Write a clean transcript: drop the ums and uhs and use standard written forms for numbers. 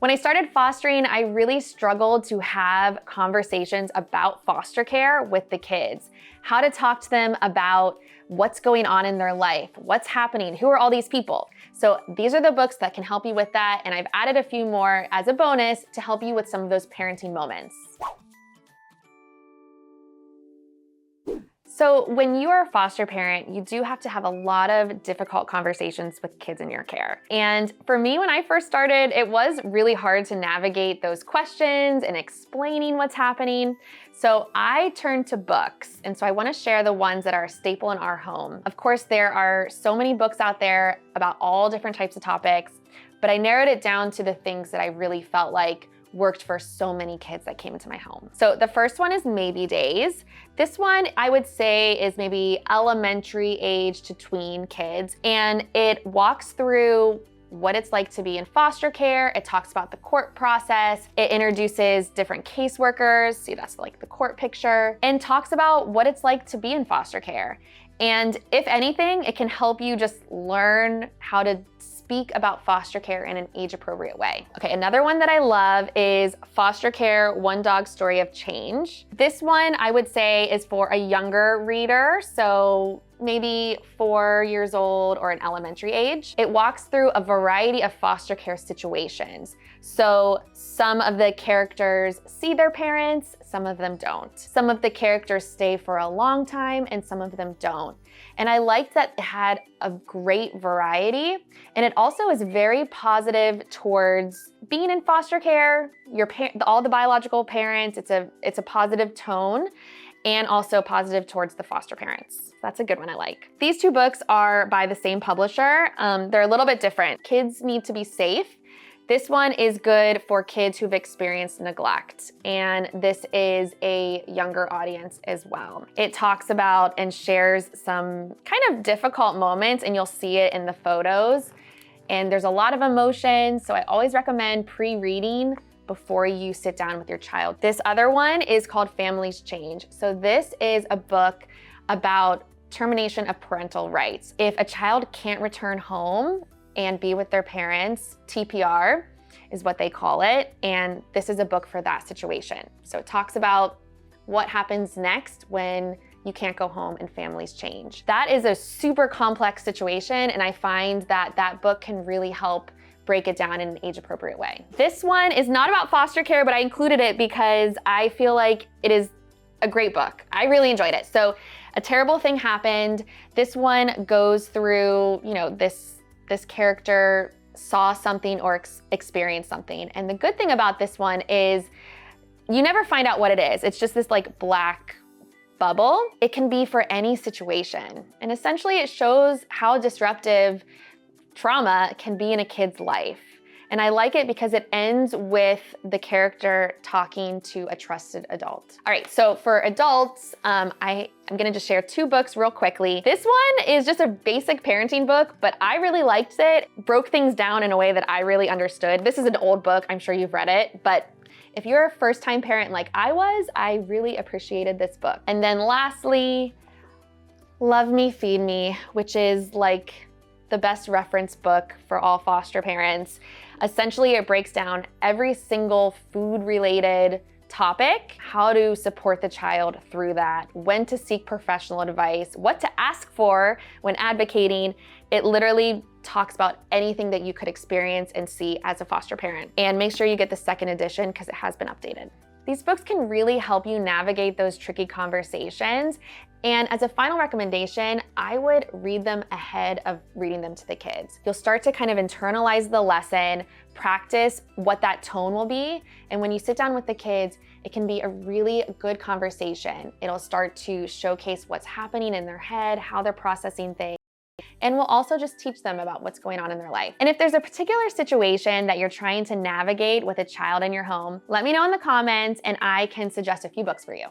When I started fostering, I really struggled to have conversations about foster care with the kids. How to talk to them about what's going on in their life, what's happening, who are all these people. So these are the books that can help you with that, and I've added a few more as a bonus to help you with some of those parenting moments. So when you are a foster parent, you do have to have a lot of difficult conversations with kids in your care. And for me, when I first started, it was really hard to navigate those questions and explaining what's happening. So I turned to books. And so I want to share the ones that are a staple in our home. Of course, there are so many books out there about all different types of topics, but I narrowed it down to the things that I really felt like worked for so many kids that came into my home. So the first one is Maybe Days. This one I would say is maybe elementary age to tween kids, and it walks through what it's like to be in foster care. It talks about the court process. It introduces different caseworkers, see that's like the court picture, and talks about what it's like to be in foster care. And if anything, it can help you just learn how to speak about foster care in an age-appropriate way. Okay, another one that I love is Foster Care: One Dog Story of Change. This one I would say is for a younger reader, so maybe 4 years old or an elementary age. It walks through a variety of foster care situations. So some of the characters see their parents, some of them don't. Some of the characters stay for a long time and some of them don't. And I liked that it had a great variety, and it also is very positive towards being in foster care, all the biological parents. It's a positive tone, and also positive towards the foster parents. That's a good one I like. These two books are by the same publisher. They're a little bit different. Kids Need to Be Safe. This one is good for kids who've experienced neglect, and this is a younger audience as well. It talks about and shares some kind of difficult moments, and you'll see it in the photos. And there's a lot of emotion, so I always recommend pre-reading before you sit down with your child. This other one is called Families Change. So this is a book about termination of parental rights. If a child can't return home and be with their parents, TPR is what they call it, and this is a book for that situation. So it talks about what happens next when you can't go home and families change. That is a super complex situation, and I find that that book can really help break it down in an age-appropriate way. This one is not about foster care, but I included it because I feel like it is a great book. I really enjoyed it. So a terrible thing happened. This one goes through, this character saw something or experienced something. And the good thing about this one is you never find out what it is. It's just this like black bubble. It can be for any situation. And essentially it shows how disruptive trauma can be in a kid's life. And I like it because it ends with the character talking to a trusted adult. All right, so for adults, I'm gonna just share two books real quickly. This one is just a basic parenting book, but I really liked it. Broke things down in a way that I really understood. This is an old book, I'm sure you've read it, but if you're a first-time parent like I was, I really appreciated this book. And then lastly, Love Me, Feed Me, which is like the best reference book for all foster parents. Essentially, it breaks down every single food-related topic, how to support the child through that, when to seek professional advice, what to ask for when advocating. It literally talks about anything that you could experience and see as a foster parent. And make sure you get the second edition because it has been updated. These books can really help you navigate those tricky conversations. And as a final recommendation, I would read them ahead of reading them to the kids. You'll start to kind of internalize the lesson, practice what that tone will be. And when you sit down with the kids, it can be a really good conversation. It'll start to showcase what's happening in their head, how they're processing things. And we'll also just teach them about what's going on in their life. And if there's a particular situation that you're trying to navigate with a child in your home, let me know in the comments and I can suggest a few books for you.